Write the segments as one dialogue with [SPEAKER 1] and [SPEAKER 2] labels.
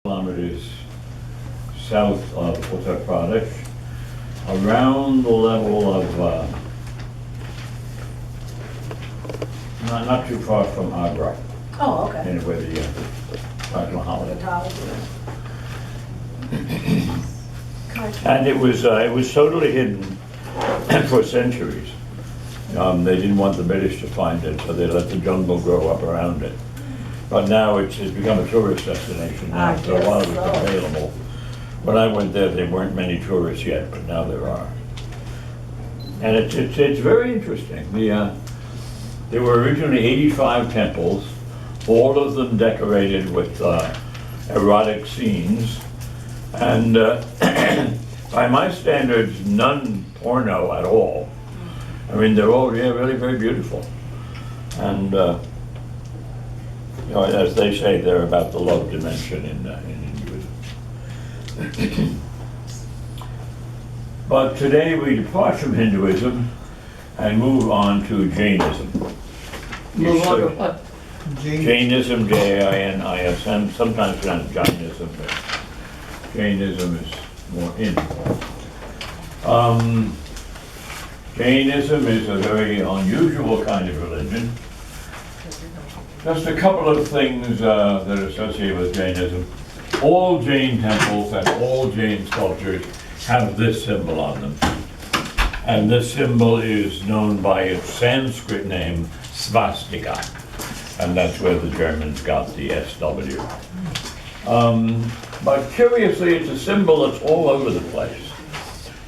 [SPEAKER 1] kilometers south of Uttar Pradesh, around the level of, not too far from Agra,
[SPEAKER 2] Oh, okay.
[SPEAKER 1] and where the Taj Mahal
[SPEAKER 2] The
[SPEAKER 1] is.
[SPEAKER 2] towel.
[SPEAKER 1] And it was totally hidden for centuries. They didn't want the British to find it, so they let the jungle grow up around it. But now it's become a tourist destination now,
[SPEAKER 2] I
[SPEAKER 1] so while it was
[SPEAKER 2] guess so.
[SPEAKER 1] available. When I went there weren't many tourists yet, but now there are. And it's very interesting. There were originally 85 temples, all of them decorated with erotic scenes, and by my standards, none porno at all. I mean, they're all really very beautiful. And as they say, they're about the love dimension in Hinduism. But today we depart from Hinduism and move on to Jainism.
[SPEAKER 2] Move on to what?
[SPEAKER 1] Jainism, Jainism, sometimes pronounced Jainism, but Jainism is more in. Jainism is a very unusual kind of religion. Just a couple of things that are associated with Jainism. All Jain temples and all Jain sculptures have this symbol on them. And this symbol is known by its Sanskrit name, swastika. And that's where the Germans got the SW. But curiously, it's a symbol that's all over the place.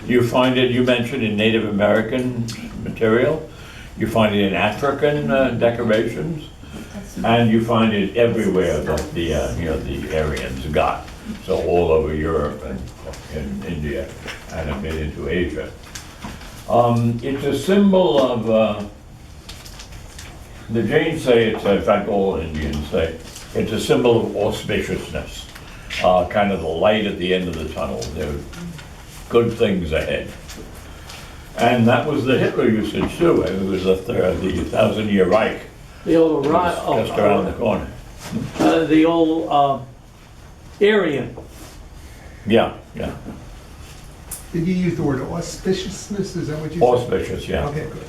[SPEAKER 1] You find it, you mentioned, in Native American material. You find it in African decorations. And you find it everywhere that the Aryans got. So all over Europe and in India and a bit into Asia. It's a symbol of, the Jains say it's, in fact all Indians say, it's a symbol of auspiciousness. Kind of the light at the end of the tunnel. There are good things ahead. And that was the Hitler usage too. It was the 1,000-year Reich.
[SPEAKER 2] The old
[SPEAKER 1] Just around the corner.
[SPEAKER 2] the old Aryan.
[SPEAKER 1] Yeah.
[SPEAKER 3] Did you use the word auspiciousness? Is that what you said?
[SPEAKER 1] Auspicious, yeah.
[SPEAKER 3] Okay, good.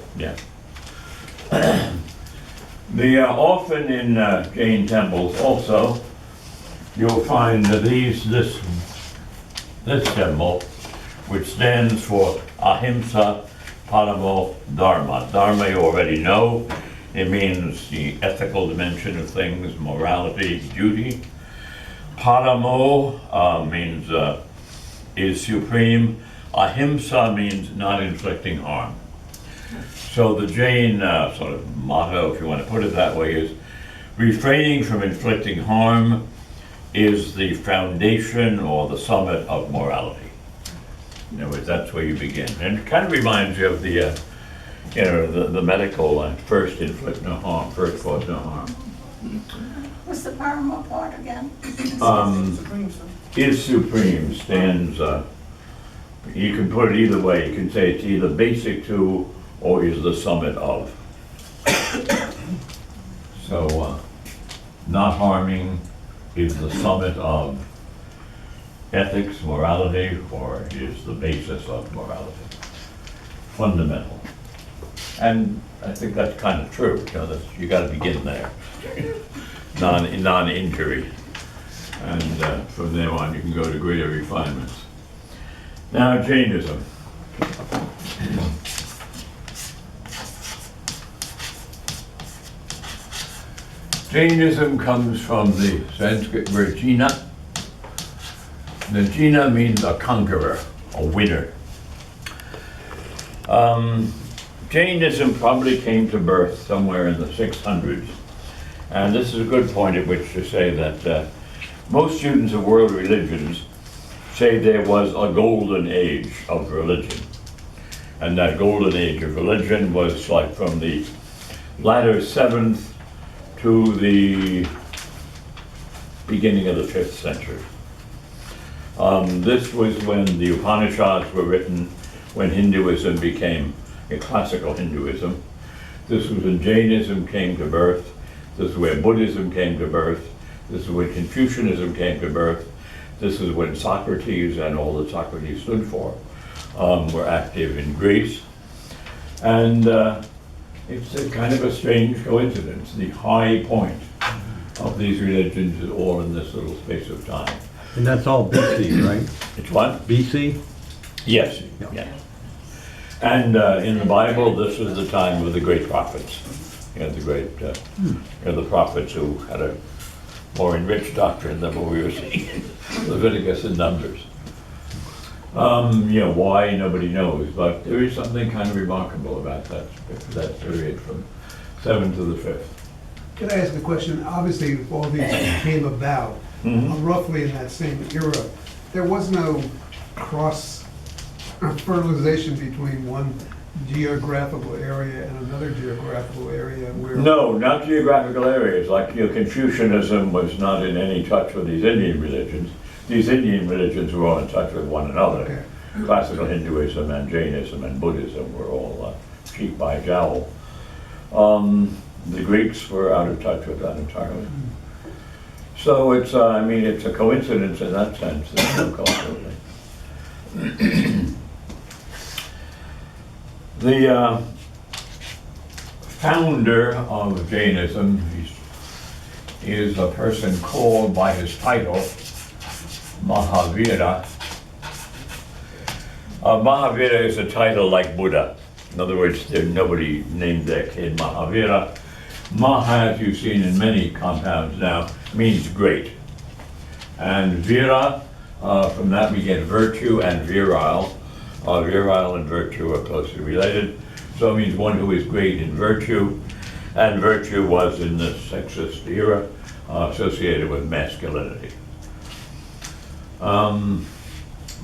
[SPEAKER 1] Yeah. Often in Jain temples also, you'll find this symbol, which stands for Ahimsa Paramo Dharma. Dharma you already know. It means the ethical dimension of things, morality, duty. Paramo means is supreme. Ahimsa means not inflicting harm. So the Jain sort of motto, if you want to put it that way, is refraining from inflicting harm is the foundation or the summit of morality. In other words, that's where you begin. And it kind of reminds you of the medical first inflict no harm, first cause no harm.
[SPEAKER 4] What's the paramount part again?
[SPEAKER 1] Is supreme stands, you can put it either way. You can say it's either basic to or is the summit of. So, not harming is the summit of ethics, morality, or is the basis of morality. Fundamental. And I think that's kind of true. You got to begin there. Non-injury. And from there on, you can go to greater refinements. Now, Jainism. Jainism comes from the Sanskrit word Jina. The Jina means a conqueror, a winner. Jainism probably came to birth somewhere in the 600s. And this is a good point at which to say that most students of world religions say there was a golden age of religion. And that golden age of religion was like from the latter 7th to the beginning of the 5th century. This was when the Upanishads were written, when Hinduism became a classical Hinduism. This was when Jainism came to birth. This is where Buddhism came to birth. This is when Confucianism came to birth. This is when Socrates and all that Socrates stood for were active in Greece. And it's a kind of a strange coincidence. The high point of these religions is all in this little space of time.
[SPEAKER 5] And that's all BC, right?
[SPEAKER 1] It's what?
[SPEAKER 5] BC?
[SPEAKER 1] Yes,
[SPEAKER 5] Yeah.
[SPEAKER 1] yes. And in the Bible, this is the time of the great prophets. You know, the great, the prophets who had a more enriched doctrine than what we were seeing in Leviticus and Numbers. Why, nobody knows, but there is something kind of remarkable about that period from 7th to the 5th.
[SPEAKER 3] Can I ask a question? Obviously, if all these came about roughly in that same era, there was no cross-fertilization between one geographical area and another geographical area where...
[SPEAKER 1] No, not geographical areas, like Confucianism was not in any touch with these Indian religions. These Indian religions were all in touch with one another.
[SPEAKER 3] Okay.
[SPEAKER 1] Classical Hinduism and Jainism and Buddhism were all sheep by jowl. The Greeks were out of touch with that entirely. So it's, it's a coincidence in that sense. There's no cultural thing. The founder of Jainism is a person called by his title Mahavira. Mahavira is a title like Buddha. In other words, nobody named their kid Mahavira. Maha, as you've seen in many compounds now, means great. And Vira, from that we get virtue and virile. Virile and virtue are closely related. So it means one who is great in virtue. And virtue was in the sexist era associated with masculinity.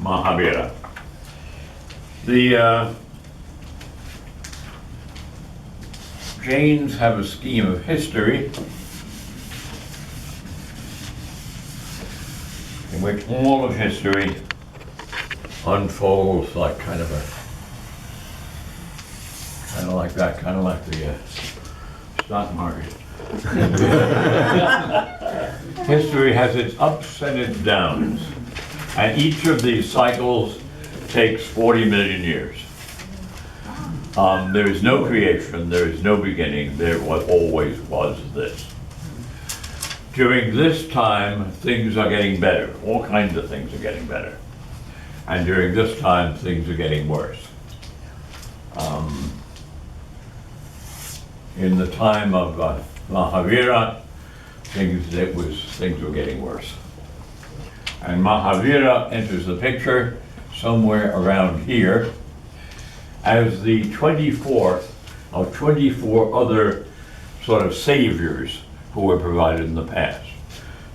[SPEAKER 1] Mahavira. The Jains have a scheme of history in which all of history unfolds like kind of like the stock market. History has its ups and its downs, and each of these cycles takes 40 million years. There is no creation, there is no beginning, there always was this. During this time, things are getting better. All kinds of things are getting better. And during this time, things are getting worse. In the time of Mahavira, things were getting worse. And Mahavira enters the picture somewhere around here as the 24th of 24 other sort of saviors who were provided in the past.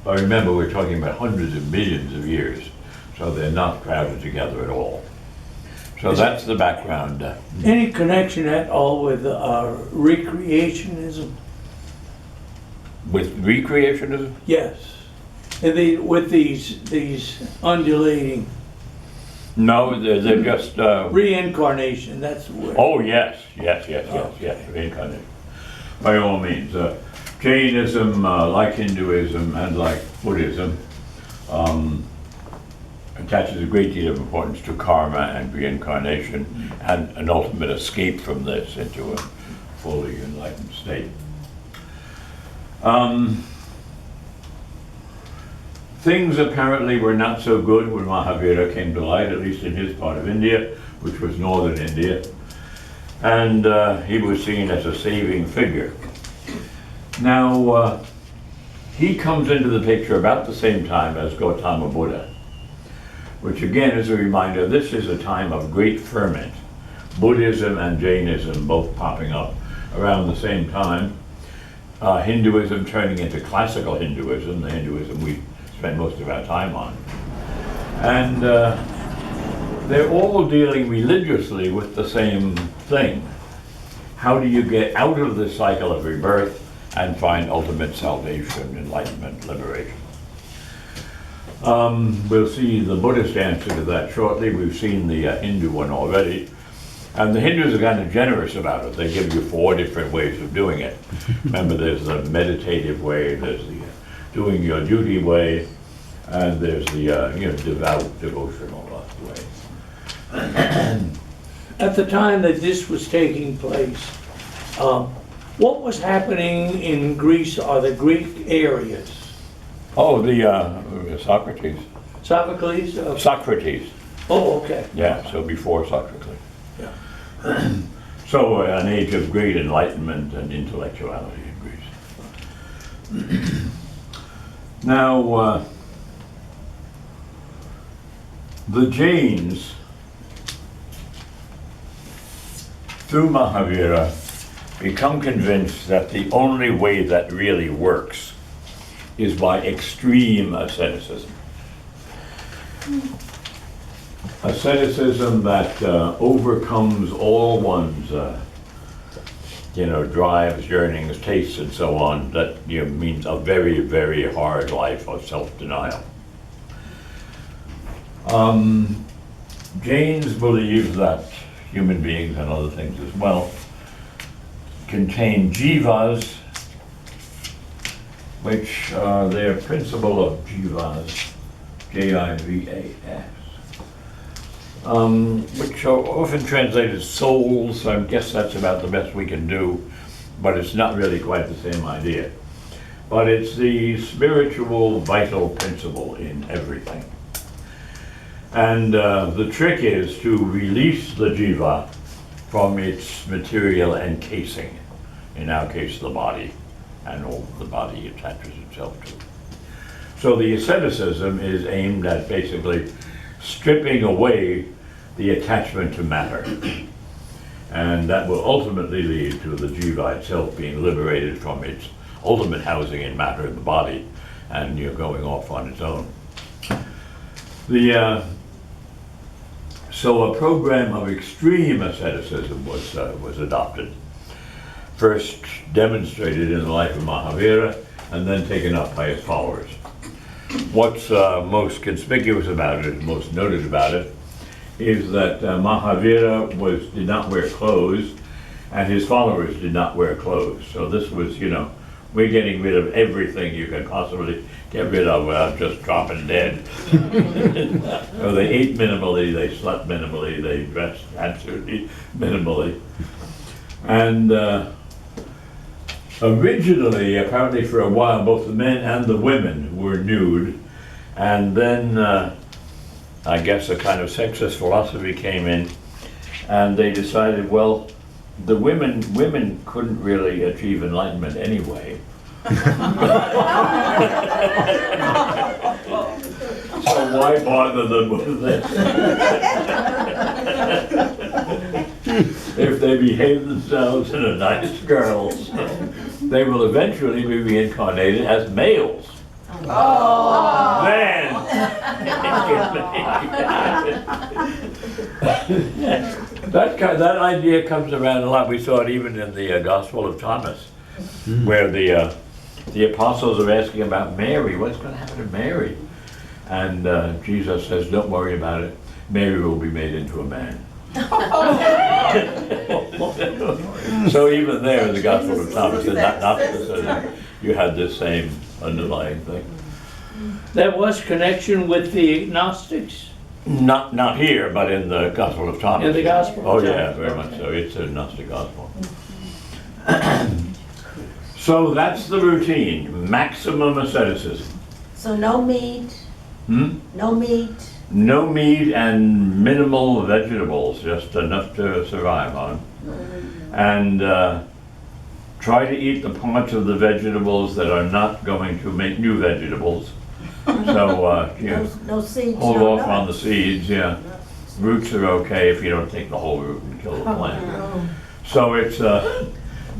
[SPEAKER 1] But remember, we're talking about hundreds of millions of years, so they're not crowded together at all. So that's the background.
[SPEAKER 2] Any connection at all with recreationism?
[SPEAKER 1] With recreationism?
[SPEAKER 2] Yes. And with these undulating
[SPEAKER 1] No, they're just...
[SPEAKER 2] reincarnation, that's the word.
[SPEAKER 1] Oh, yes, reincarnation. By all means. Jainism, like Hinduism and like Buddhism, attaches a great deal of importance to karma and reincarnation and an ultimate escape from this into a fully enlightened state. Things apparently were not so good when Mahavira came to light, at least in his part of India, which was northern India. And he was seen as a saving figure. Now, he comes into the picture about the same time as Gautama Buddha, which again is a reminder, this is a time of great ferment. Buddhism and Jainism both popping up around the same time. Hinduism turning into classical Hinduism, the Hinduism we spend most of our time on. And they're all dealing religiously with the same thing. How do you get out of this cycle of rebirth and find ultimate salvation, enlightenment, liberation? We'll see the Buddhist answer to that shortly. We've seen the Hindu one already. And the Hindus are kind of generous about it. They give you 4 different ways of doing it. Remember, there's the meditative way, there's the doing your duty way, And there's the, devout, devotional way.
[SPEAKER 2] At the time that this was taking place, what was happening in Greece or the Greek areas?
[SPEAKER 1] Oh, Socrates.
[SPEAKER 2] Sophocles?
[SPEAKER 1] Socrates,
[SPEAKER 2] Oh, okay.
[SPEAKER 1] yeah, so before Socrates.
[SPEAKER 2] Yeah.
[SPEAKER 1] So an age of great enlightenment and intellectuality in Greece. Now, the Jains, through Mahavira, become convinced that the only way that really works is by extreme asceticism. Asceticism that overcomes all one's, drives, yearnings, tastes, and so on. That means a very, very hard life of self-denial. Jains believe that human beings and other things as well contain jivas, which their principle of jivas, Jivas, which are often translated as souls. I guess that's about the best we can do, but it's not really quite the same idea. But it's the spiritual vital principle in everything. And the trick is to release the jiva from its material encasing, in our case the body, and all the body attaches itself to. So the asceticism is aimed at basically stripping away the attachment to matter. And that will ultimately lead to the jiva itself being liberated from its ultimate housing in matter in the body, and going off on its own. So a program of extreme asceticism was adopted, first demonstrated in the life of Mahavira, and then taken up by his followers. What's most conspicuous about it, most noted about it, is that Mahavira did not wear clothes, and his followers did not wear clothes. So this was, we're getting rid of everything you can possibly get rid of without just dropping dead. So they ate minimally, they slept minimally, they dressed absolutely minimally. And originally, apparently for a while, both the men and the women were nude. And then I guess a kind of sexist philosophy came in, and they decided, well, the women couldn't really achieve enlightenment anyway. So why bother them with this? If they behave themselves and are nice girls, they will eventually be reincarnated as males. Oh. Man! That idea comes around a lot. We saw it even in the Gospel of Thomas, where the apostles are asking about Mary. What's going to happen to Mary? And Jesus says, don't worry about it. Mary will be made into a man. So even there in the Gospel of Thomas, you had this same underlying thing.
[SPEAKER 2] There was connection with the Gnostics
[SPEAKER 1] Not here, but in the Gospel of Thomas.
[SPEAKER 2] in the Gospel.
[SPEAKER 1] Oh yeah, very much so. It's a Gnostic Gospel. So that's the routine, maximum asceticism.
[SPEAKER 4] So no meat, no meat.
[SPEAKER 1] No meat and minimal vegetables, just enough to survive on. And try to eat the parts of the vegetables that are not going to make new vegetables. So,
[SPEAKER 4] No seeds,
[SPEAKER 1] hold
[SPEAKER 4] no
[SPEAKER 1] off on the
[SPEAKER 4] nuts.
[SPEAKER 1] seeds, yeah. Roots are okay if you don't take the whole root and kill the plant. So it's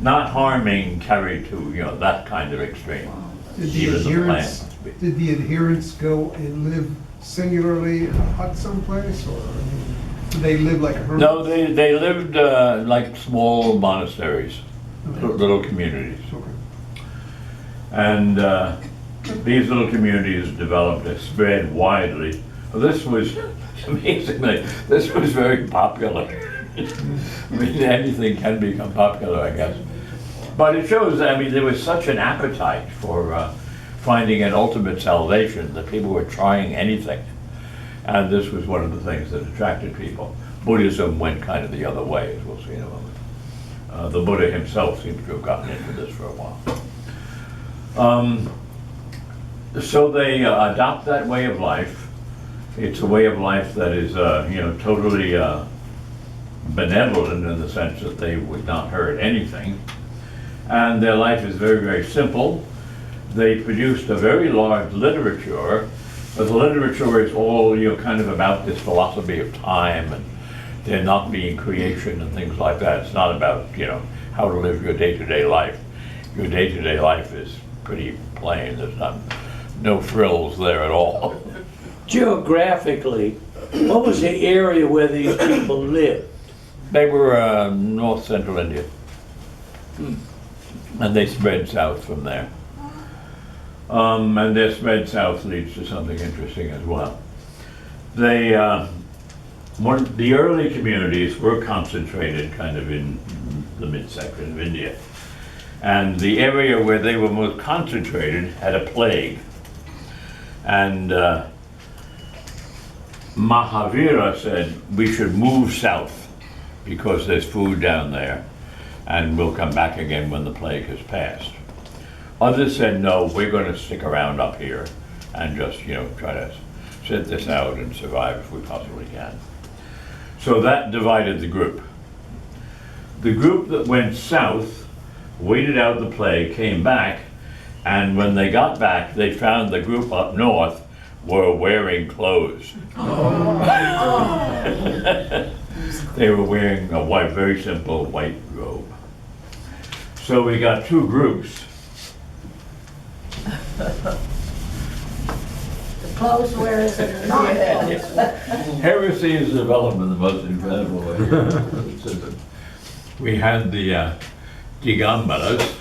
[SPEAKER 1] not harming carried to, that kind of extreme. Even the plant.
[SPEAKER 3] Did the adherents go and live singularly in a hut someplace, or did they live like hermits?
[SPEAKER 1] No, they lived like small monasteries, little communities.
[SPEAKER 3] Okay.
[SPEAKER 1] And these little communities developed and spread widely. This was, amazingly, this was very popular. I mean, anything can become popular, I guess. But it shows, there was such an appetite for finding an ultimate salvation, that people were trying anything. And this was one of the things that attracted people. Buddhism went kind of the other way, as we'll see in a moment. The Buddha himself seems to have gotten into this for a while. So they adopt that way of life. It's a way of life that is, totally benevolent in the sense that they would not hurt anything. And their life is very, very simple. They produced a very large literature, but the literature is all, kind of about this philosophy of time and there not being creation and things like that. It's not about, how to live your day-to-day life. Your day-to-day life is pretty plain. There's no frills there at all.
[SPEAKER 2] Geographically, what was the area where these people lived?
[SPEAKER 1] They were north central India. And they spread south from there. And their spread south leads to something interesting as well. The early communities were concentrated kind of in the midsection of India. And the area where they were most concentrated had a plague. And Mahavira said, we should move south because there's food down there and we'll come back again when the plague has passed. Others said, no, we're going to stick around up here and just, try to sit this out and survive if we possibly can. So that divided the group. The group that went south waited out the plague, came back, and when they got back, they found the group up north were wearing clothes. They were wearing a white, very simple white robe. So we got two groups.
[SPEAKER 4] The clothes wearers and the non-clothes.
[SPEAKER 1] Heresy is developed in the most incredible way. We had the Digambaras.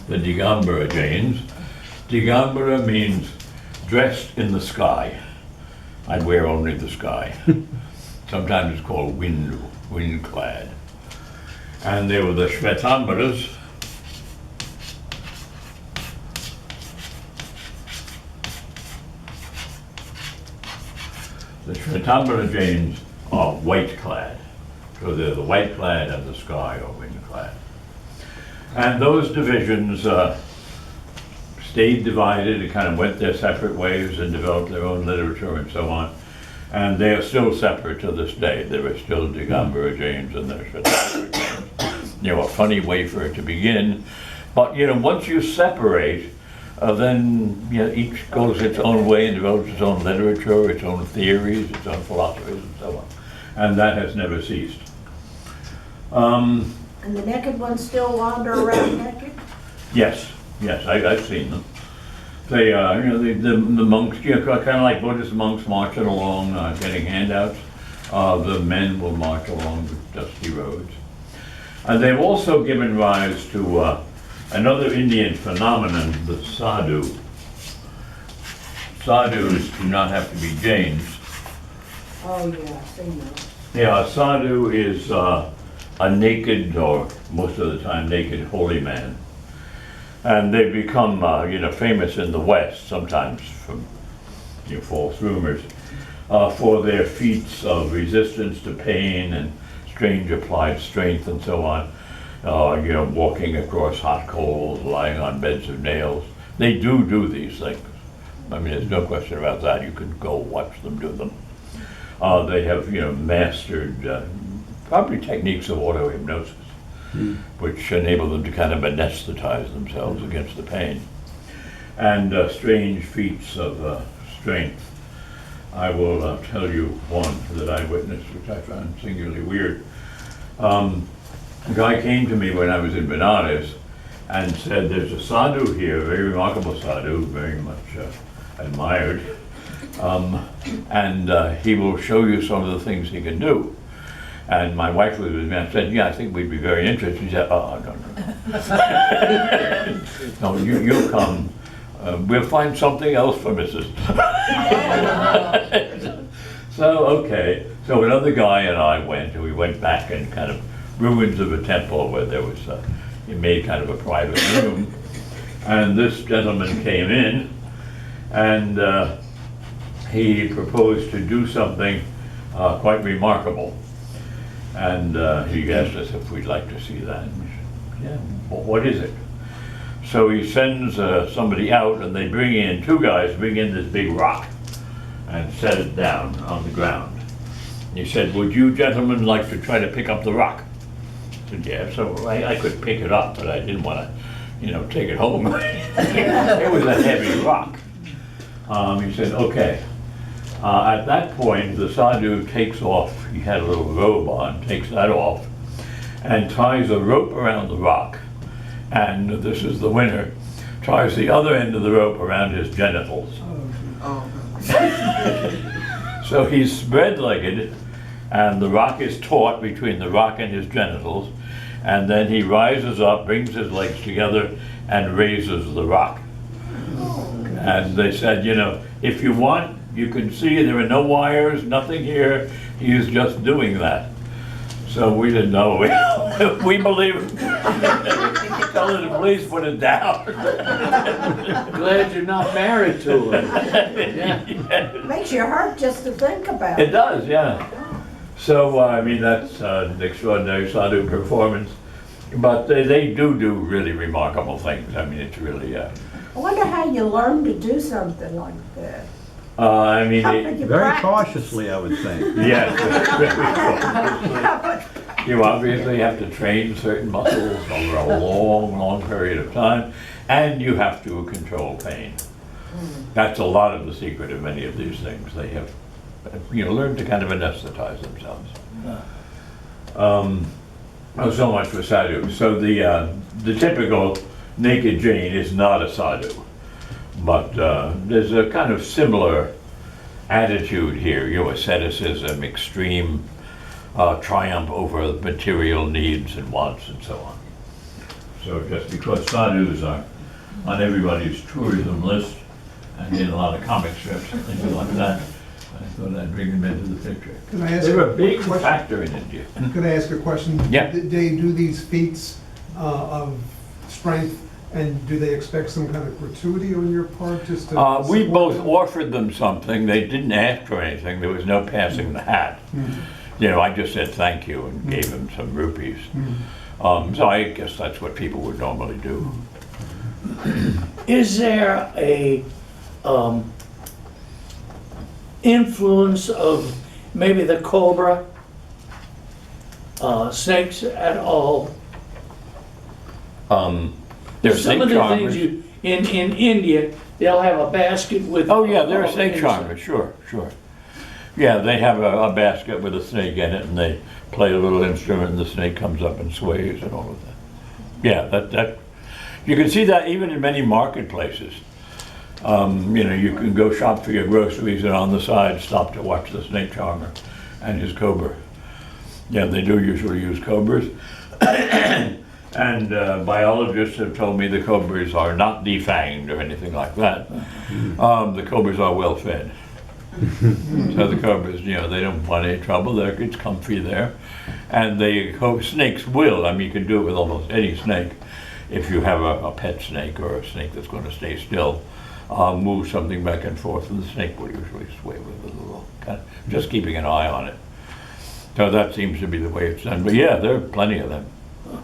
[SPEAKER 1] The Digambara Jains. Digambara means dressed in the sky. I'd wear only the sky. Sometimes it's called wind-clad. And there were the Shvetambaras. The Shvetambara Jains are white-clad. So they're the white-clad and the sky or wind-clad. And those divisions stayed divided. It kind of went their separate ways and developed their own literature and so on. And they are still separate to this day. There are still Digambara Jains and there are Shvetambara Jains. A funny way for it to begin. But, once you separate, then each goes its own way and develops its own literature, its own theories, its own philosophies, and so on. And that has never ceased.
[SPEAKER 4] And the naked ones still wander around naked?
[SPEAKER 1] Yes, I've seen them. They, the monks, kind of like Buddhist monks marching along, getting handouts. The men will march along the dusty roads. And they've also given rise to another Indian phenomenon, the sadhu. Sadhus do not have to be Jains.
[SPEAKER 4] Oh, yeah, I've seen those.
[SPEAKER 1] Yeah, a sadhu is a naked, or most of the time naked, holy man. And they've become, famous in the West, sometimes from false rumors, for their feats of resistance to pain and strange applied strength and so on. Walking across hot coals, lying on beds of nails. They do these things. I mean, there's no question about that. You can go watch them do them. They have, mastered probably techniques of auto-hypnosis, which enable them to kind of anesthetize themselves against the pain. And strange feats of strength. I will tell you one that I witnessed, which I found singularly weird. A guy came to me when I was in Benares and said, there's a sadhu here, a very remarkable sadhu, very much admired, and he will show you some of the things he can do. And my wife was with me, and I said, I think we'd be very interested. She said, no. No, you'll come. We'll find something else for Mrs. So, okay. So another guy and I went, and we went back and kind of ruins of a temple where there was, it made kind of a private room. And this gentleman came in and he proposed to do something quite remarkable. And he asked us if we'd like to see that. And we said, yeah, well, what is it? So he sends somebody out and they bring in, two guys bring in this big rock and set it down on the ground. He said, would you gentlemen like to try to pick up the rock? I said, yeah, so I could pick it up, but I didn't want to, you know, take it home. It was a heavy rock. He said, okay. At that point, the sadhu takes off, he had a little robe on, takes that off, and ties a rope around the rock. And this is the winner, ties the other end of the rope around his genitals. So he's spread-legged, and the rock is taut between the rock and his genitals, and then he rises up, brings his legs together, and raises the rock. And they said, you know, if you want, you can see there are no wires, nothing here. He is just doing that. So we didn't know. We believe him. Tell the police put it down.
[SPEAKER 2] Glad you're not married to her. Yeah.
[SPEAKER 4] Makes you hurt just to think about
[SPEAKER 1] It
[SPEAKER 4] it.
[SPEAKER 1] does, yeah. So, I mean, that's an extraordinary sadhu performance. But they do really remarkable things. I mean, it's really,
[SPEAKER 4] I wonder how you learn to do something like that.
[SPEAKER 1] I mean,
[SPEAKER 4] How did you
[SPEAKER 5] Very
[SPEAKER 4] practice?
[SPEAKER 5] cautiously, I would say.
[SPEAKER 1] yes. You obviously have to train certain muscles over a long period of time, and you have to control pain. That's a lot of the secret of many of these things. They have, you know, learned to kind of anesthetize themselves. So much for sadhu. So the typical naked Jain is not a sadhu, but there's a kind of similar attitude here. You know, asceticism, extreme triumph over material needs and wants and so on. So just because sadhus are on everybody's tourism list and in a lot of comic strips and things like that, I thought I'd bring them into the picture.
[SPEAKER 3] Can I ask
[SPEAKER 1] They're a big
[SPEAKER 3] question?
[SPEAKER 1] factor in India.
[SPEAKER 3] Could I ask a question?
[SPEAKER 1] Yeah.
[SPEAKER 3] Do they do these feats of strength, and do they expect some kind of gratuity on your part just to?
[SPEAKER 1] We
[SPEAKER 3] support
[SPEAKER 1] both
[SPEAKER 3] them?
[SPEAKER 1] offered them something. They didn't ask for anything. There was no passing the hat. You know, I just said thank you and gave them some rupees. So I guess that's what people would normally do.
[SPEAKER 2] Is there a influence of maybe the cobra snakes at all?
[SPEAKER 1] There's
[SPEAKER 2] Some
[SPEAKER 1] snake
[SPEAKER 2] of the
[SPEAKER 1] charmers.
[SPEAKER 2] things in India, they'll have a basket with.
[SPEAKER 1] Oh yeah, there are snake
[SPEAKER 2] inside.
[SPEAKER 1] charmers, sure. Yeah, they have a basket with a snake in it and they play a little instrument and the snake comes up and sways and all of that. Yeah, that you can see that even in many marketplaces. You know, you can go shop for your groceries and on the side stop to watch the snake charmer and his cobra. Yeah, they do usually use cobras. And biologists have told me the cobras are not defanged or anything like that. The cobras are well fed. So the cobras, you know, they don't want any trouble. It's comfy there. And snakes will, I mean, you can do it with almost any snake. If you have a pet snake or a snake that's going to stay still, move something back and forth, and the snake will usually sway with it a little, kind of, just keeping an eye on it. So that seems to be the way it's done. But yeah, there are plenty of them.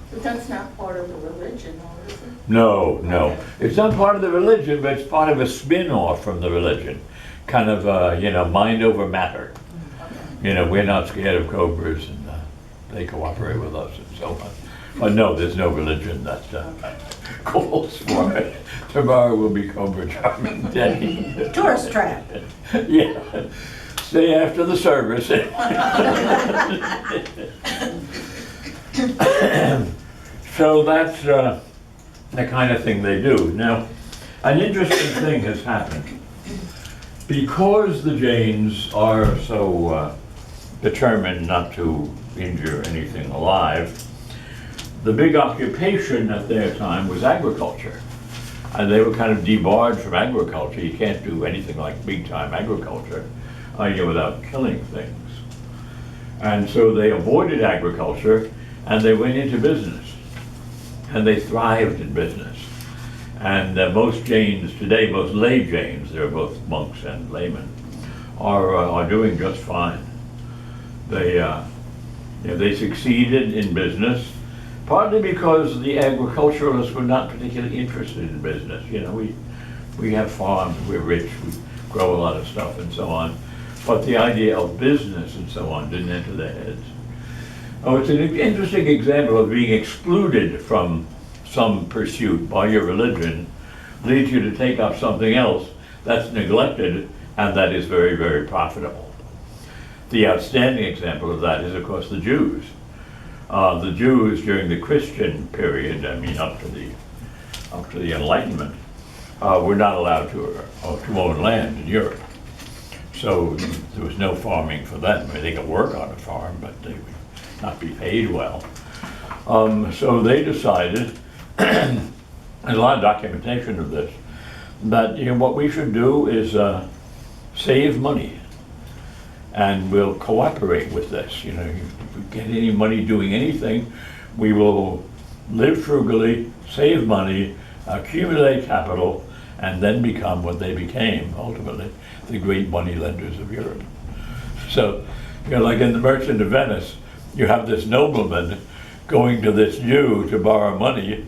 [SPEAKER 6] But that's not part of the religion, or is it?
[SPEAKER 1] No. It's not part of the religion, but it's part of a spin-off from the religion. Kind of, you know, mind over matter. You know, we're not scared of cobras, and they cooperate with us and so on. But no, there's no religion that calls for it. Tomorrow will be Cobra Charming Day.
[SPEAKER 4] Tourist trap.
[SPEAKER 1] Yeah. Stay after the service. So that's the kind of thing they do. Now, an interesting thing has happened. Because the Jains are so determined not to injure anything alive, the big occupation at their time was agriculture. And they were kind of debarred from agriculture. You can't do anything like big-time agriculture without killing things. And so they avoided agriculture, and they went into business, and they thrived in business. And most Jains today, most lay Jains, they're both monks and laymen, are doing just fine. They succeeded in business, partly because the agriculturalists were not particularly interested in business. You know, we have farms, we're rich, we grow a lot of stuff and so on, but the idea of business and so on didn't enter their heads. Oh, it's an interesting example of being excluded from some pursuit by your religion leads you to take up something else that's neglected and that is very, very profitable. The outstanding example of that is, of course, the Jews. The Jews during the Christian period, I mean up to the Enlightenment, were not allowed to own land in Europe. So there was no farming for them. I mean, they could work on a farm, but they would not be paid well. So they decided, and a lot of documentation of this, that what we should do is save money, and we'll cooperate with this. If we get any money doing anything, we will live frugally, save money, accumulate capital, and then become what they became, ultimately, the great money lenders of Europe. So, like in The Merchant of Venice, you have this nobleman going to this Jew to borrow money,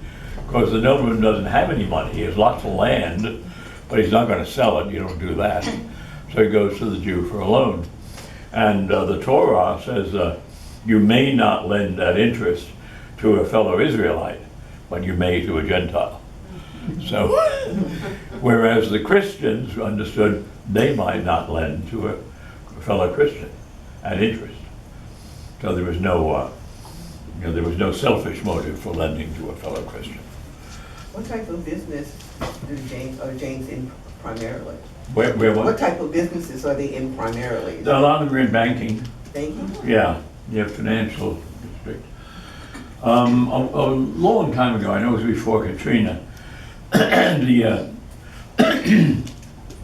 [SPEAKER 1] because the nobleman doesn't have any money. He has lots of land, but he's not going to sell it. You don't do that. So he goes to the Jew for a loan. And the Torah says you may not lend at interest to a fellow Israelite, but you may to a Gentile. So, whereas the Christians understood they might not lend to a fellow Christian at interest. So there was no, there was no selfish motive for lending to a fellow Christian.
[SPEAKER 7] What type of business are Jains in primarily?
[SPEAKER 1] Where
[SPEAKER 7] What
[SPEAKER 1] what?
[SPEAKER 7] type of businesses are they in primarily?
[SPEAKER 1] A lot of them are in banking.
[SPEAKER 7] Banking?
[SPEAKER 1] Yeah, financial district. A long time ago, I know it was before Katrina, the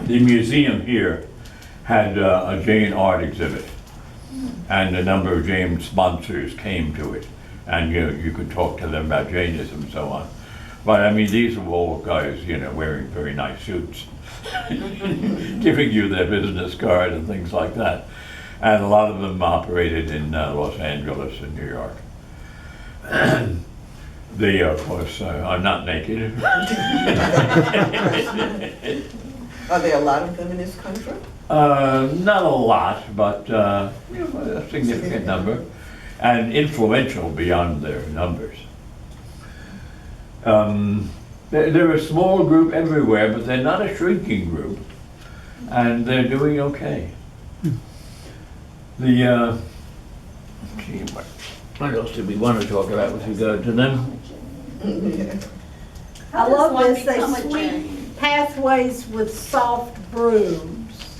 [SPEAKER 1] museum here had a Jain art exhibit, and a number of Jain sponsors came to it, and you could talk to them about Jainism and so on. But I mean, these were all guys, wearing very nice suits, giving you their business card and things like that. And a lot of them operated in Los Angeles and New York. They, of course, are not naked.
[SPEAKER 7] Are there a lot of them in this country?
[SPEAKER 1] Not a lot, but a significant number, and influential beyond their numbers. They're a small group everywhere, but they're not a shrinking group, and they're doing okay. What else did we want to talk about with regard to them?
[SPEAKER 4] I
[SPEAKER 6] How does
[SPEAKER 4] love
[SPEAKER 6] one
[SPEAKER 4] this, they
[SPEAKER 6] become a
[SPEAKER 4] sweep
[SPEAKER 6] Jain?
[SPEAKER 4] pathways with soft brooms.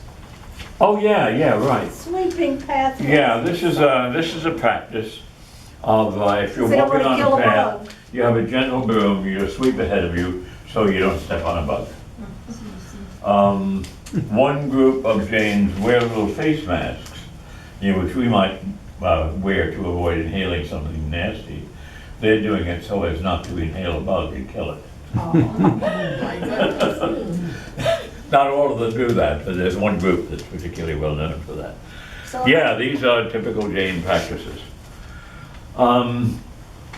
[SPEAKER 1] Oh, yeah, right.
[SPEAKER 4] Sweeping pathways.
[SPEAKER 1] Yeah, this is a practice of if you're
[SPEAKER 4] Is it a way
[SPEAKER 1] walking
[SPEAKER 4] to
[SPEAKER 1] on
[SPEAKER 4] kill
[SPEAKER 1] a
[SPEAKER 4] a
[SPEAKER 1] path,
[SPEAKER 4] bug?
[SPEAKER 1] you have a gentle broom, you sweep ahead of you so you don't step on a bug. One group of Jains wear little face masks, which we might wear to avoid inhaling something nasty. They're doing it so as not to inhale a bug and kill it. Not all of them do that, but there's one group that's particularly well known for that.
[SPEAKER 6] So
[SPEAKER 1] Yeah, these are typical Jain practices.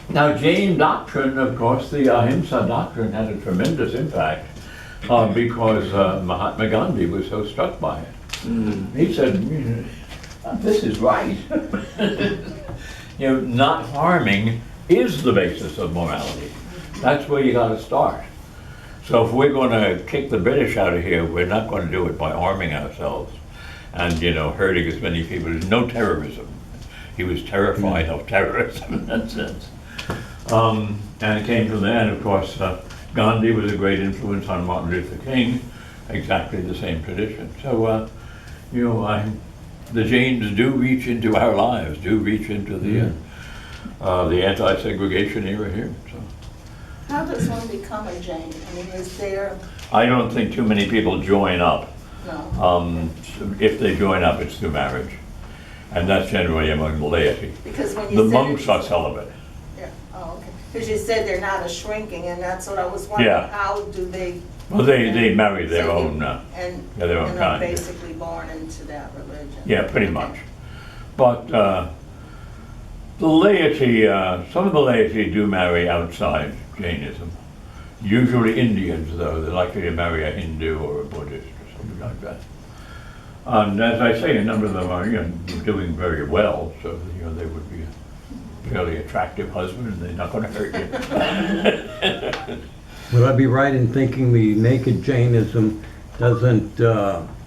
[SPEAKER 1] Now, Jain doctrine, of course, the Ahimsa doctrine had a tremendous impact because Mahatma Gandhi was so struck by it. He said, this is right. Not harming is the basis of morality. That's where you got to start. So if we're going to kick the British out of here, we're not going to do it by arming ourselves and, hurting as many people. There's no terrorism. He was terrified of terrorism in that sense. And it came from there, and of course, Gandhi was a great influence on Martin Luther King, exactly the same tradition. So, the Jains do reach into our lives, do reach into the anti-segregation era here. So.
[SPEAKER 6] how does one become a Jain? I mean, is there,
[SPEAKER 1] I don't think too many people join up.
[SPEAKER 6] no?
[SPEAKER 1] If they join up, it's through marriage, and that's generally among the laity.
[SPEAKER 6] Because when
[SPEAKER 1] The
[SPEAKER 6] you
[SPEAKER 1] monks
[SPEAKER 6] said
[SPEAKER 1] are celibate.
[SPEAKER 6] Because you said they're not a shrinking, and that's what I was wondering,
[SPEAKER 1] Yeah.
[SPEAKER 6] how do they?
[SPEAKER 1] Well, they marry their
[SPEAKER 6] So you-
[SPEAKER 1] own,
[SPEAKER 6] And,
[SPEAKER 1] yeah, their own
[SPEAKER 6] and are
[SPEAKER 1] kind, yeah.
[SPEAKER 6] basically born into that religion.
[SPEAKER 1] yeah, pretty
[SPEAKER 6] Okay.
[SPEAKER 1] much. But the laity, some of the laity do marry outside Jainism. Usually Indians, though, they're likely to marry a Hindu or a Buddhist or something like that. And as I say, a number of them are, doing very well, so, they would be a fairly attractive husband, and they're not gonna hurt you.
[SPEAKER 5] Would I be right in thinking the naked Jainism doesn't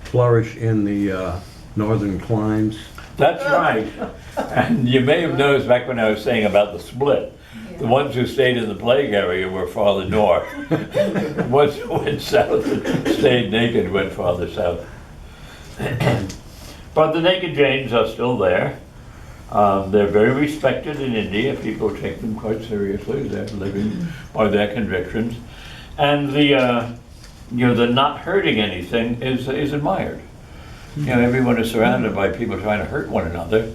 [SPEAKER 5] flourish in the northern climes?
[SPEAKER 1] That's right. And you may have noticed back when I was saying about the split, the ones who stayed in the plague area were farther north. The ones who went south and stayed naked went farther south. But the naked Jains are still there. They're very respected in India. People take them quite seriously. They're living by their convictions. And the not hurting anything is admired. Everyone is surrounded by people trying to hurt one another.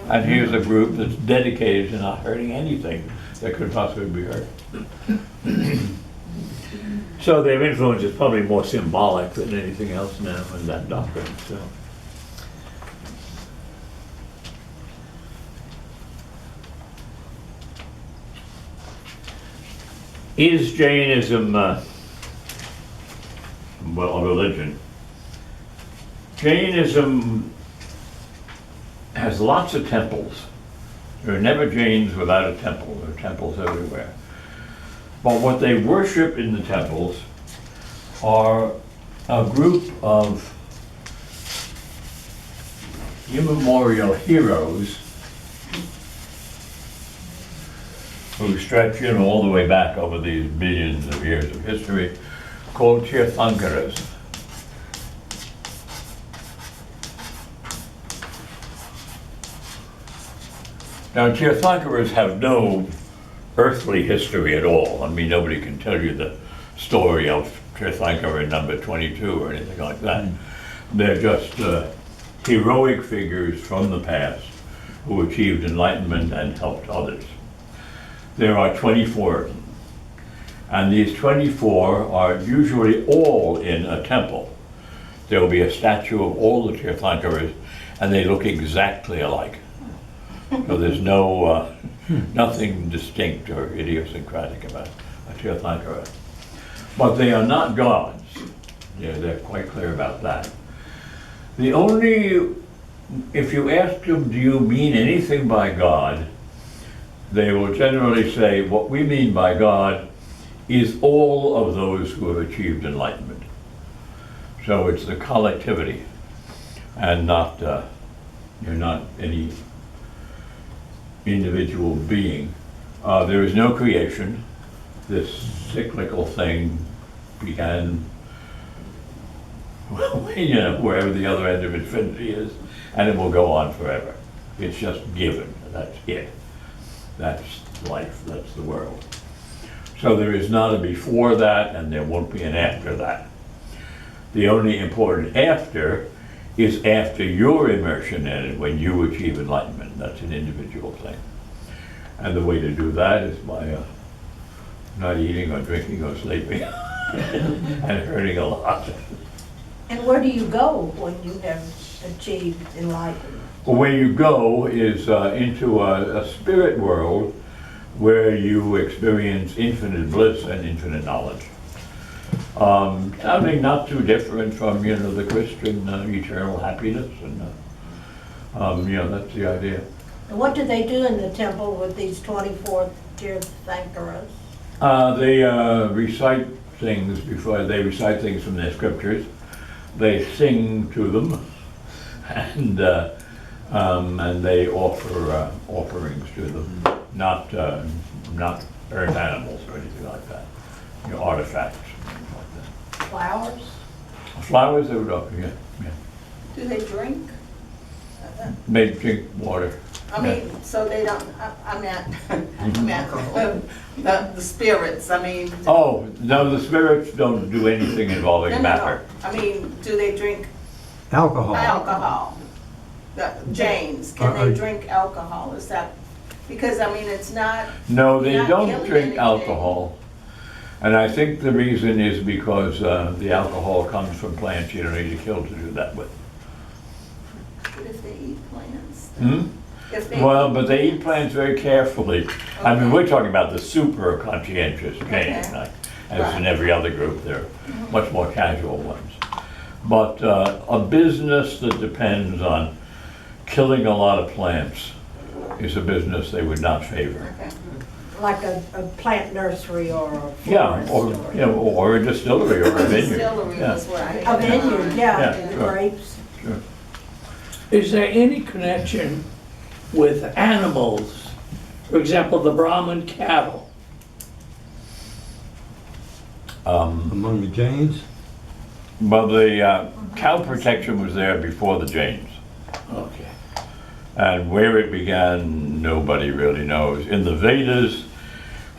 [SPEAKER 1] And here's a group that's dedicated to not hurting anything that could possibly be hurt. So their influence is probably more symbolic than anything else now in that doctrine. So. Is Jainism, a religion? Jainism has lots of temples. There are never Jains without a temple. There are temples everywhere. But what they worship in the temples are a group of immemorial heroes who stretch all the way back over these billions of years of history, called Tirthankaras. Now, Tirthankaras have no earthly history at all. I mean, nobody can tell you the story of Tirthankara number 22 or anything like that. They're just heroic figures from the past who achieved enlightenment and helped others. There are 24 of them. And these 24 are usually all in a temple. There will be a statue of all the Tirthankaras, and they look exactly alike. So there's nothing distinct or idiosyncratic about a Tirthankara. But they are not gods. They're quite clear about that. If you ask them, do you mean anything by God? They will generally say, what we mean by God is all of those who have achieved enlightenment. So it's the collectivity and not any individual being. There is no creation. This cyclical thing began, wherever the other end of infinity is, and it will go on forever. It's just given. That's it. That's life, that's the world. So there is not a before that, and there won't be an after that. The only important after is after your immersion in it, when you achieve enlightenment. That's an individual thing. And the way to do that is by not eating or drinking or sleeping and hurting a lot.
[SPEAKER 4] And where do you go when you have achieved enlightenment?
[SPEAKER 1] Well, where you go is into a spirit world where you experience infinite bliss and infinite knowledge. Sounding not too different from, the Christian eternal happiness, and that's the idea.
[SPEAKER 4] And what do they do in the temple with these 24 Tirthankaras?
[SPEAKER 1] They recite things from their scriptures. They sing to them, and they offer offerings to them, not earth animals or anything like that. Artifacts, things like that.
[SPEAKER 4] Flowers?
[SPEAKER 1] Flowers they would offer, yeah.
[SPEAKER 6] Do they drink?
[SPEAKER 1] They drink water.
[SPEAKER 6] I mean, so they don't, I meant, the spirits, I mean.
[SPEAKER 1] Oh, no, the spirits don't do anything involving
[SPEAKER 6] No.
[SPEAKER 1] matter.
[SPEAKER 6] I mean, do they drink
[SPEAKER 5] Alcohol.
[SPEAKER 6] alcohol? The Jains, can they drink alcohol? Is that Because, I mean, it's not,
[SPEAKER 1] No, they
[SPEAKER 6] Not
[SPEAKER 1] don't
[SPEAKER 6] killing
[SPEAKER 1] drink
[SPEAKER 6] anything.
[SPEAKER 1] alcohol. And I think the reason is because the alcohol comes from plants you don't need to kill to do that with.
[SPEAKER 6] but if they eat plants.
[SPEAKER 1] Hmm?
[SPEAKER 6] If they.
[SPEAKER 1] Well, but they eat plants very carefully. I mean,
[SPEAKER 6] Okay.
[SPEAKER 1] we're talking about the super conscientious Jain,
[SPEAKER 6] Okay.
[SPEAKER 1] like, as in
[SPEAKER 6] Right.
[SPEAKER 1] every other group, they're much more casual ones. But a business that depends on killing a lot of plants is a business they would not favor.
[SPEAKER 6] Okay.
[SPEAKER 4] Like a plant nursery or a
[SPEAKER 1] Yeah,
[SPEAKER 4] forest
[SPEAKER 1] or, you know, or a distillery or a vineyard.
[SPEAKER 6] Distillery
[SPEAKER 1] Yeah,
[SPEAKER 6] was what I
[SPEAKER 4] A
[SPEAKER 6] had in
[SPEAKER 4] vineyard,
[SPEAKER 6] mind.
[SPEAKER 4] yeah,
[SPEAKER 1] Yeah,
[SPEAKER 4] and
[SPEAKER 1] sure.
[SPEAKER 4] grapes.
[SPEAKER 1] sure.
[SPEAKER 2] Is there any connection with animals? For example, the Brahmin cattle?
[SPEAKER 5] Among the Jains?
[SPEAKER 1] Well, the cow protection was there before the Jains.
[SPEAKER 2] Okay.
[SPEAKER 1] And where it began, nobody really knows. In the Vedas,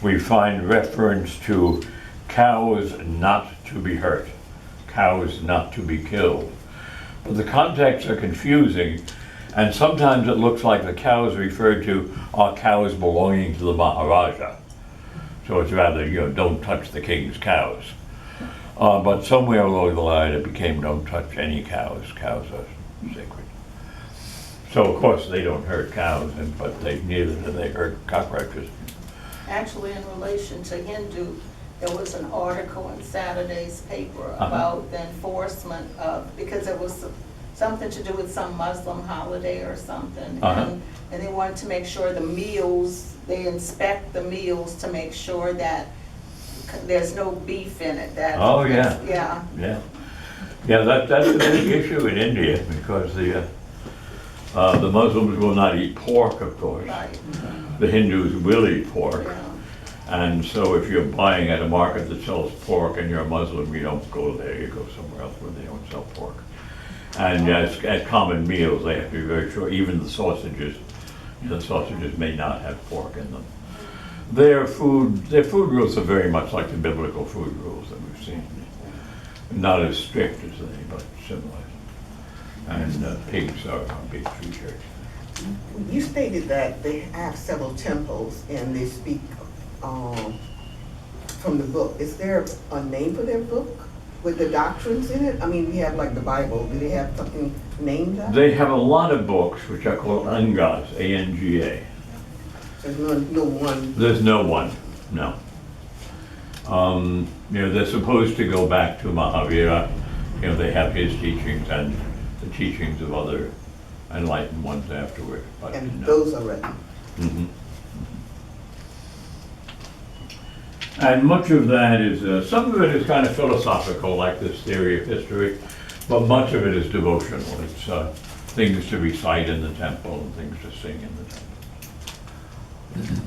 [SPEAKER 1] we find reference to cows not to be hurt, cows not to be killed. But the contexts are confusing, and sometimes it looks like the cows referred to are cows belonging to the Maharaja. So it's rather, you know, don't touch the king's cows. But somewhere along the line, it became don't touch any cows. Cows are sacred. So of course, they don't hurt cows, but neither do they hurt cockroaches.
[SPEAKER 6] Actually, in relation to Hindu, there was an article in Saturday's paper
[SPEAKER 1] Uh-huh.
[SPEAKER 6] about the enforcement of, because it was something to do with some Muslim holiday or something.
[SPEAKER 1] Uh-huh.
[SPEAKER 6] And they wanted to make sure the meals, they inspect the meals to make sure that there's no beef in it. That
[SPEAKER 1] Oh, yeah.
[SPEAKER 6] Yeah,
[SPEAKER 1] Yeah, yeah, that's a big issue in India because the Muslims will not eat pork, of course.
[SPEAKER 6] right,
[SPEAKER 1] The Hindus will eat pork.
[SPEAKER 6] yeah.
[SPEAKER 1] And so if you're buying at a market that sells pork and you're a Muslim, you don't go there, you go somewhere else where they don't sell pork. And as common meals, they have to be very sure, even the sausages may not have pork in them. Their food rules are very much like the biblical food rules that we've seen. Not as strict as they, but similar. And pigs are big features.
[SPEAKER 7] You stated that they have several temples and they speak from the book. Is there a name for their book with the doctrines in it? I mean, we have like the Bible. Do they have something named that?
[SPEAKER 1] They have a lot of books which are called Angas, A-N-G-A.
[SPEAKER 7] There's no one.
[SPEAKER 1] There's no one, no. You know, they're supposed to go back to Mahavira. You know, they have his teachings and the teachings of other enlightened ones afterward. But,
[SPEAKER 7] And
[SPEAKER 1] no.
[SPEAKER 7] those are written.
[SPEAKER 1] Mhm. And much of that is, some of it is kind of philosophical, like this theory of history, but much of it is devotional. It's things to recite in the temple and things to sing in the temple.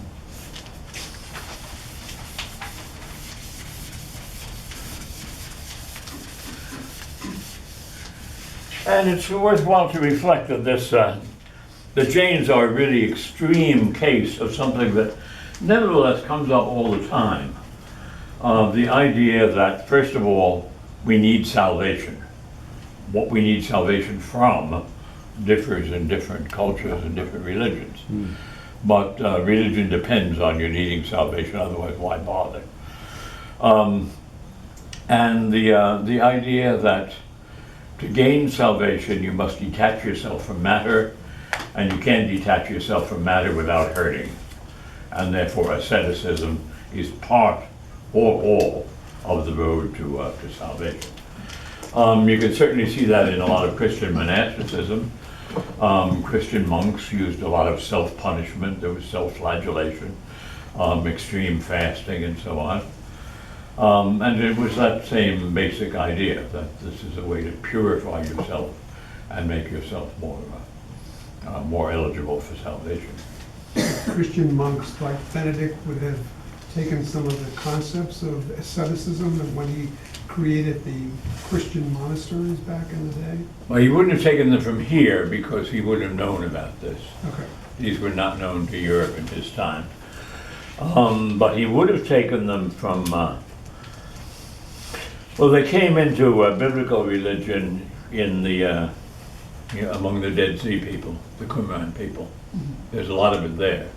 [SPEAKER 1] And it's worthwhile to reflect that the Jains are a really extreme case of something that nevertheless comes up all the time. The idea that, first of all, we need salvation. What we need salvation from differs in different cultures and different religions. But religion depends on you needing salvation, otherwise why bother? And the idea that to gain salvation you must detach yourself from matter, and you can't detach yourself from matter without hurting. And therefore asceticism is part or all of the road to salvation. You can certainly see that in a lot of Christian monasticism. Christian monks used a lot of self-punishment, there was self-flagellation, extreme fasting and so on. And it was that same basic idea that this is a way to purify yourself and make yourself more eligible for salvation.
[SPEAKER 3] Christian monks like Benedict would have taken some of the concepts of asceticism and when he created the Christian monasteries back in the day?
[SPEAKER 1] Well, he wouldn't have taken them from here because he would have known about this.
[SPEAKER 3] Okay.
[SPEAKER 1] These were not known to Europe in his time. But he would have taken them from, well, they came into biblical religion in the, among the Dead Sea people, the Qumran people. There's a lot of it there.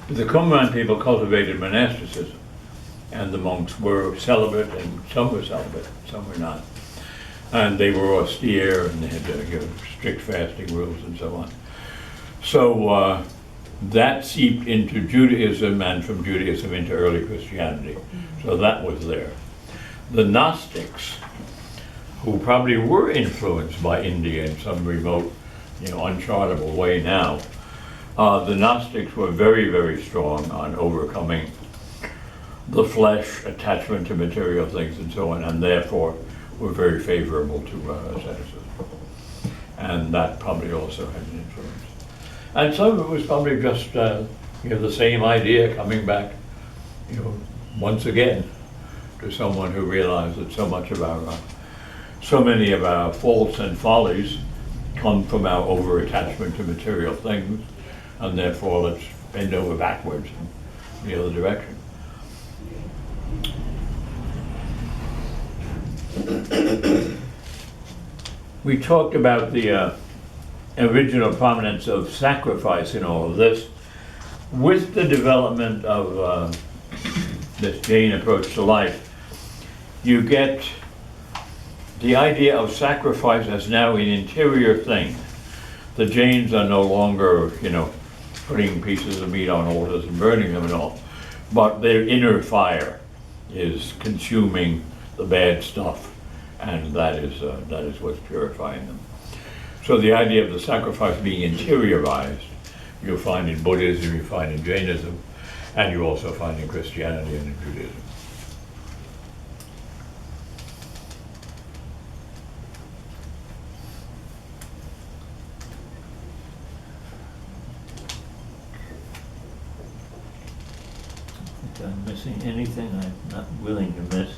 [SPEAKER 1] The Qumran people cultivated monasticism, and the monks were celibate, and some were celibate, some were not. And they were austere, and they had strict fasting rules and so on. So that seeped into Judaism, and from Judaism into early Christianity. So that was there. The Gnostics, who probably were influenced by India in some remote, unchartable way now, the Gnostics were very, very strong on overcoming the flesh, attachment to material things and so on, and therefore were very favorable to asceticism. And that probably also had an influence. And some of it was probably just, the same idea coming back, once again to someone who realized that so many of our faults and follies come from our over-attachment to material things, and therefore let's bend over backwards in the other direction. We talked about the original prominence of sacrifice in all of this. With the development of this Jain approach to life, you get the idea of sacrifice as now an interior thing. The Jains are no longer, putting pieces of meat on altars and burning them and all, but their inner fire is consuming the bad stuff, and that is what's purifying them. So the idea of the sacrifice being interiorized, you'll find in Buddhism, you find in Jainism, and you also find in Christianity and in Judaism. If I'm missing anything I'm not willing to miss.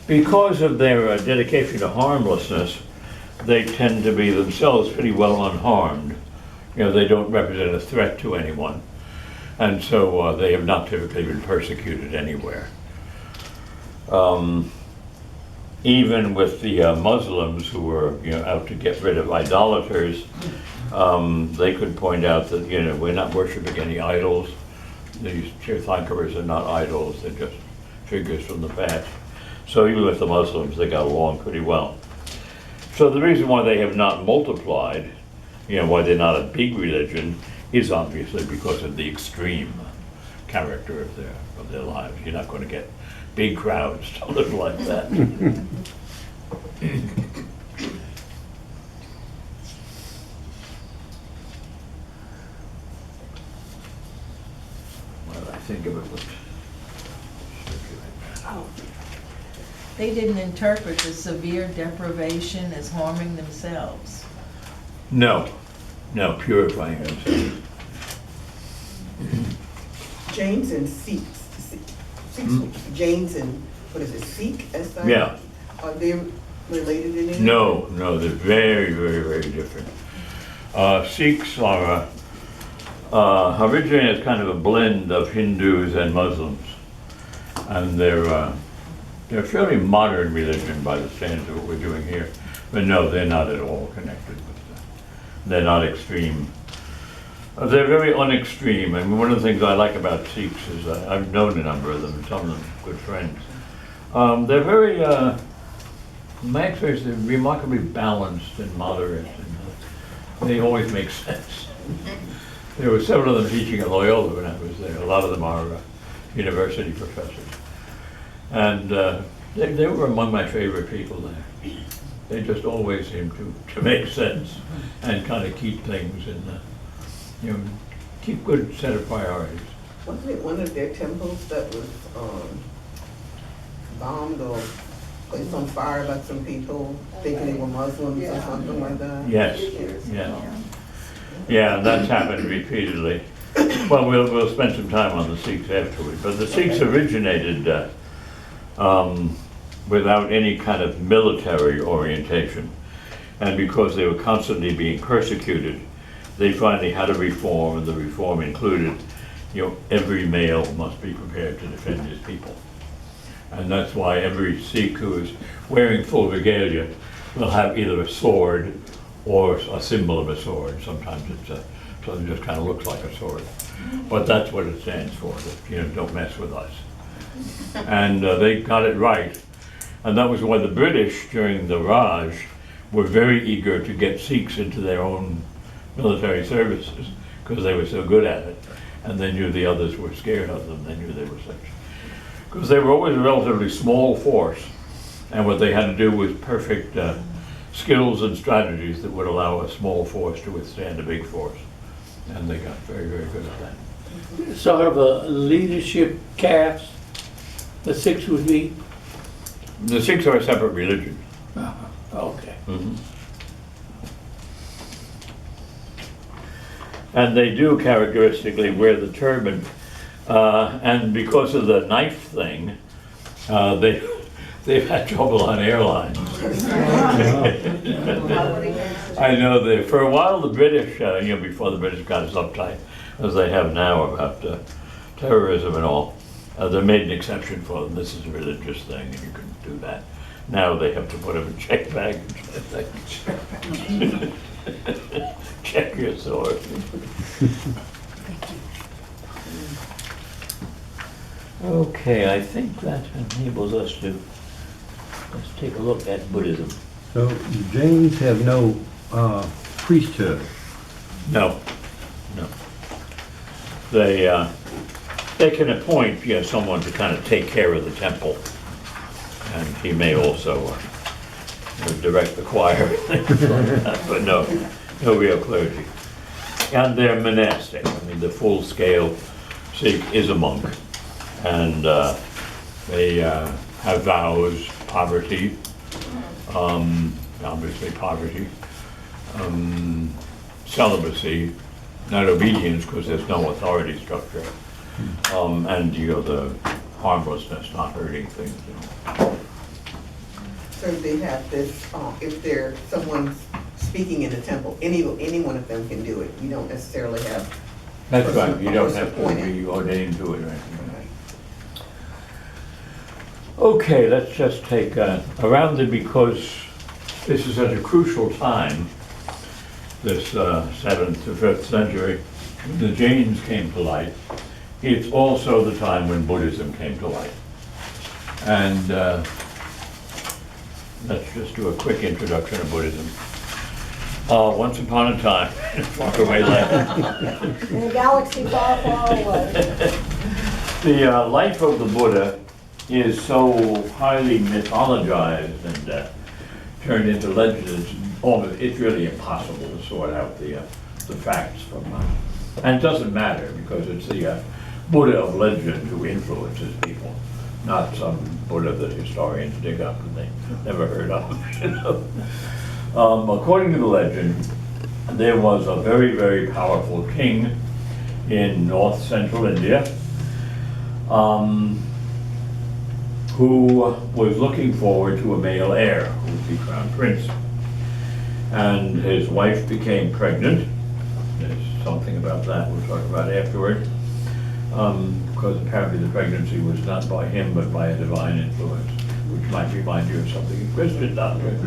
[SPEAKER 1] Because of their dedication to harmlessness, they tend to be themselves pretty well unharmed. They don't represent a threat to anyone. And so they have not typically been persecuted anywhere. Even with the Muslims who were out to get rid of idolaters, they could point out that we're not worshiping any idols. These Tirthankaras are not idols, they're just figures from the past. So even with the Muslims, they got along pretty well. So the reason why they have not multiplied, why they're not a big religion, is obviously because of the extreme character of their lives. You're not going to get big crowds to live like that. Well, I think of it with
[SPEAKER 8] They didn't interpret the severe deprivation as harming themselves.
[SPEAKER 1] No, purifying themselves.
[SPEAKER 7] Jains and Sikhs, Jains and, what is it, Sikh?
[SPEAKER 1] Yeah.
[SPEAKER 7] Are they related in any way?
[SPEAKER 1] No, they're very, very, very different. Sikhs are originated as kind of a blend of Hindus and Muslims, and they're a fairly modern religion by the standards of what we're doing here. But no, they're not at all connected with that. They're not extreme. They're very unextreme, and one of the things I like about Sikhs is I've known a number of them, and some of them good friends. They're very, in my experience, they're remarkably balanced and moderate, and they always make sense. There were several of them teaching at Loyola when I was there. A lot of them are university professors. And they were among my favorite people there. They just always seem to make sense and kind of keep things in the, keep good set of priorities.
[SPEAKER 7] Wasn't it one of their temples that was bombed or placed on fire by some people thinking they were Muslims or something like that?
[SPEAKER 1] Yes, yeah, and that's happened repeatedly. Well, we'll spend some time on the Sikhs afterward, but the Sikhs originated without any kind of military orientation. And because they were constantly being persecuted, they finally had a reform, and the reform included, every male must be prepared to defend his people. And that's why every Sikh who is wearing full regalia will have either a sword or a symbol of a sword. Sometimes it's something that just kind of looks like a sword. But that's what it stands for, that, don't mess with us. And they got it right. And that was why the British, during the Raj, were very eager to get Sikhs into their own military services, because they were so good at it. And they knew the others were scared of them. They knew they were such. Because they were always a relatively small force. And what they had to do was perfect skills and strategies that would allow a small force to withstand a big force. And they got very, very good at that.
[SPEAKER 2] Sort of a leadership caste, the Sikhs would be?
[SPEAKER 1] The Sikhs are a separate religion.
[SPEAKER 2] Okay.
[SPEAKER 1] Mhm. And they do characteristically wear the turban. And because of the knife thing, they've had trouble on airlines. I know that for a while the British, before the British got as uptight as they have now about terrorism and all, they made an exception for them. This is a religious thing and you can do that. Now they have to put them in check baggage, I think. Check your sword. Okay, I think that enables us to, let's take a look at Buddhism.
[SPEAKER 5] So the Jains have no priesthood.
[SPEAKER 1] No, no. They can appoint, someone to kind of take care of the temple. And he may also direct the choir, things like that, but no real clergy. And they're monastic. I mean, the full-scale Sikh is a monk. And they have vows, poverty, obviously poverty, celibacy, not obedience because there's no authority structure, and the harmlessness, not hurting things.
[SPEAKER 7] So they have this, if someone's speaking in the temple, any one of them can do it. You don't necessarily have.
[SPEAKER 1] That's right, you don't have to
[SPEAKER 7] appointed.
[SPEAKER 1] be ordained to it or anything. Okay, let's just take around it because this is at a crucial time, this 7th to 5th century, when the Jains came to light. It's also the time when Buddhism came to light. And let's just do a quick introduction of Buddhism. Once upon a time, in far away land.
[SPEAKER 4] In a galaxy far, far away.
[SPEAKER 1] The life of the Buddha is so highly mythologized and turned into legend, it's really impossible to sort out the facts from and it doesn't matter because it's the Buddha of legend who influences people, not some Buddha that historians dig up and they never heard of. According to the legend, there was a very, very powerful king in north central India who was looking forward to a male heir who would be crown prince. And his wife became pregnant. There's something about that we'll talk about afterward. Because apparently the pregnancy was not by him but by a divine influence, which might remind you of something in Christian doctrine.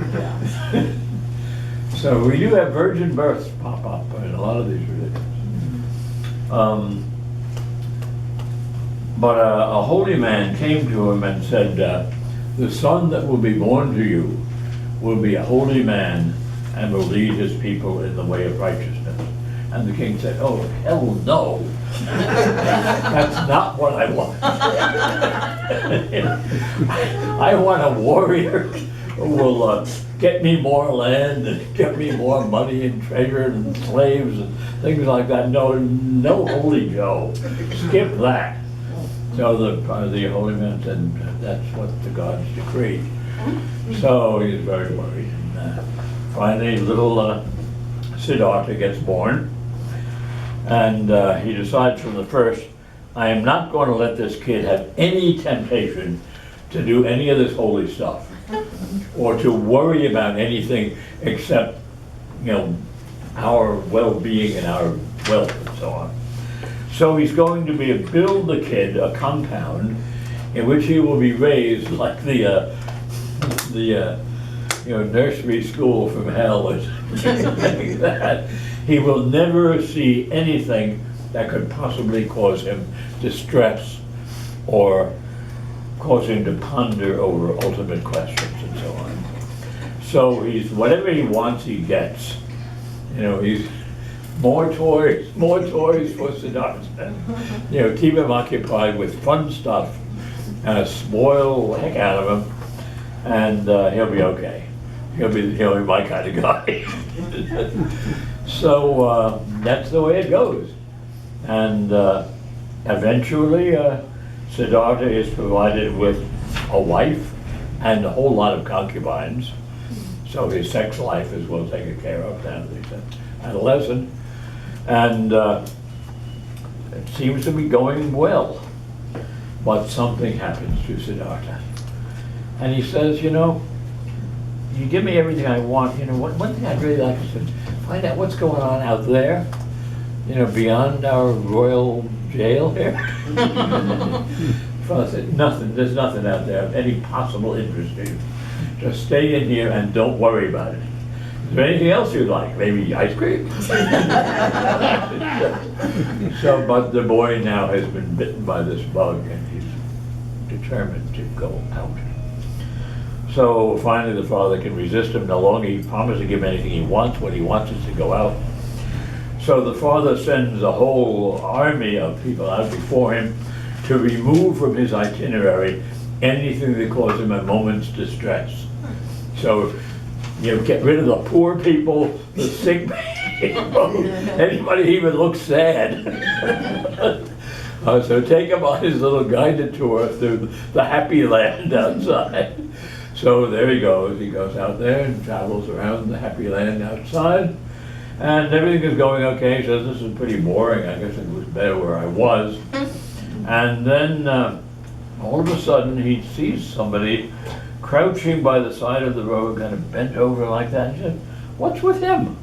[SPEAKER 1] So we do have virgin births pop up in a lot of these religions. But a holy man came to him and said, the son that will be born to you will be a holy man and will lead his people in the way of righteousness. And the king said, oh, hell no. That's not what I want. I want a warrior who will get me more land and get me more money and treasure and slaves and things like that. No holy Joe. Skip that. So the holy man said, that's what the gods decreed. So he's very worried. And, finally, little Siddhartha gets born. And he decides from the first, I am not going to let this kid have any temptation to do any of this holy stuff or to worry about anything except, our well-being and our wealth and so on. So he's going to build the kid a compound in which he will be raised like the nursery school from hell or something like that. He will never see anything that could possibly cause him distress or cause him to ponder over ultimate questions and so on. So he's, whatever he wants, he gets. He's more toys for Siddhartha. Keep him occupied with fun stuff, spoil the heck out of him, and he'll be okay. He'll be my kind of guy. So that's the way it goes. And eventually, Siddhartha is provided with a wife and a whole lot of concubines. So his sex life is well taken care of down to the adolescent. And it seems to be going well. But something happens to Siddhartha. And he says, you give me everything I want. One thing I'd really like is to find out what's going on out there, beyond our royal jail here. Father said, nothing, there's nothing out there of any possible interest to you. Just stay in here and don't worry about it. Is there anything else you'd like? Maybe ice cream? So, but the boy now has been bitten by this bug and he's determined to go out. So finally the father can resist him no longer. He promised to give him anything he wants. What he wants is to go out. So the father sends a whole army of people out before him to remove from his itinerary anything that caused him a moment's distress. So, get rid of the poor people, the sick people, anybody who even looks sad. So take him on his little guided tour through the happy land outside. So there he goes. He goes out there and travels around the happy land outside. And everything is going okay. He says, this is pretty boring. I guess it was better where I was. And then all of a sudden he sees somebody crouching by the side of the road, kind of bent over like that. And he said, what's with him?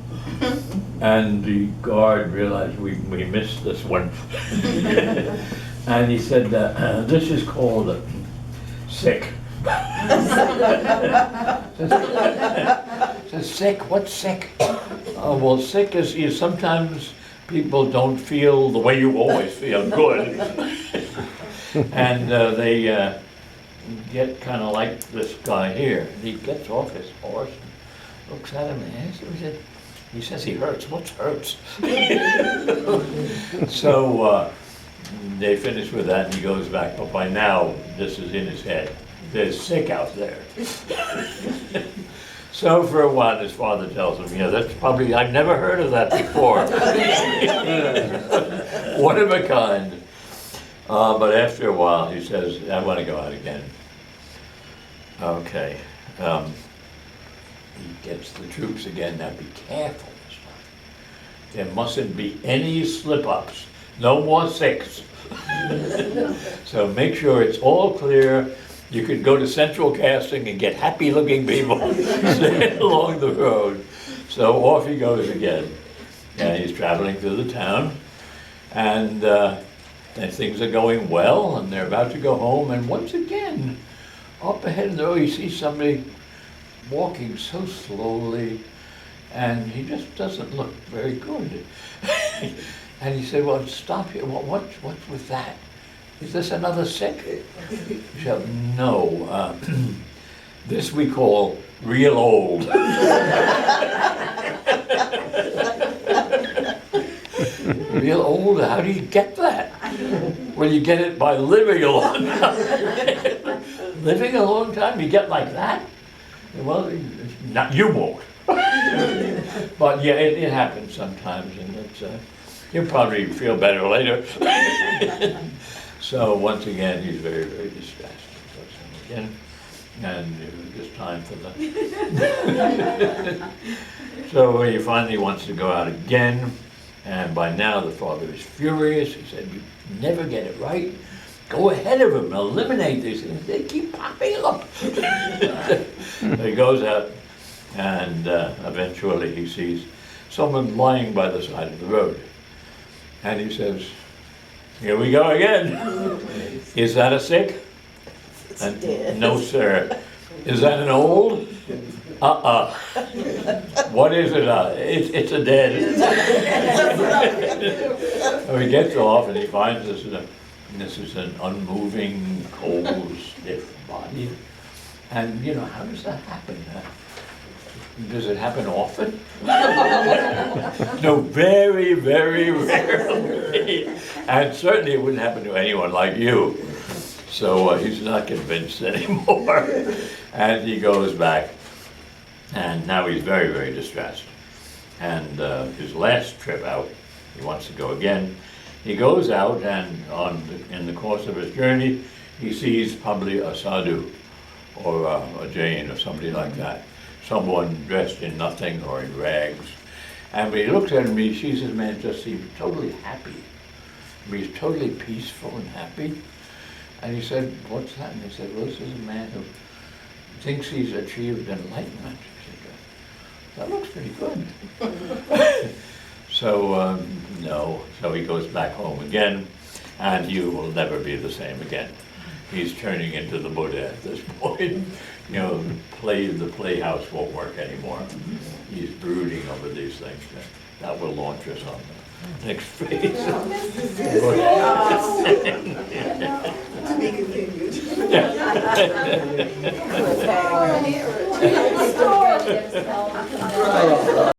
[SPEAKER 1] And the guard realized we missed this one. And he said, this is called sick. Says, sick? What's sick? Oh, well, sick is sometimes people don't feel the way you always feel, good. And they get kind of like this guy here. He gets off his horse and looks at him and asks him, he says he hurts. What's hurts? So they finish with that and he goes back. But by now, this is in his head. There's sick out there. So for a while, his father tells him, that's probably, I've never heard of that before. One of a kind. But after a while, he says, I want to go out again. Okay. He gets the troops again. Now be careful this time. There mustn't be any slip-ups. No more sicks. So make sure it's all clear. You could go to Central Casting and get happy-looking people along the road. So off he goes again. And he's traveling through the town. And things are going well, and they're about to go home. And once again, up ahead in the road, he sees somebody walking so slowly, and he just doesn't look very good. And he said, well, stop here. What's with that? Is this another sick? He said, no. This we call real old. Real old? How do you get that? Well, you get it by living a long time. Living a long time, you get like that? Well, you won't. But yeah, it happens sometimes, and you'll probably feel better later. So once again, he's very, very distressed. Again, and it was just time for the. So he finally wants to go out again, and by now the father is furious. He said, "You never get it right. Go ahead of him, eliminate these things. They keep popping up." So he goes out, and eventually he sees someone lying by the side of the road. And he says, "Here we go again. Is that a sick?" And, no, sir. Is that an old? What is it? It's a dead. So he gets off and he finds this is an unmoving, cold, stiff body. And, you know, how does that happen? Does it happen often? No, very, very rarely. And certainly it wouldn't happen to anyone like you. So he's not convinced anymore. And he goes back. And now he's very, very distressed. And his last trip out, he wants to go again. He goes out and in the course of his journey, he sees probably a sadhu or a Jain or somebody like that. Someone dressed in nothing or in rags. And when he looks at him, he sees this man just seems totally happy. I mean, he's totally peaceful and happy. And he said, what's that? And he said, well, this is a man who thinks he's achieved enlightenment. He said, that looks pretty good. So, no. So he goes back home again, and he will never be the same again. He's turning into the Buddha at this point. You know, the playhouse won't work anymore. He's brooding over these things. That will launch us on the next phase.
[SPEAKER 7] To be continued.
[SPEAKER 9] Cliffhanger.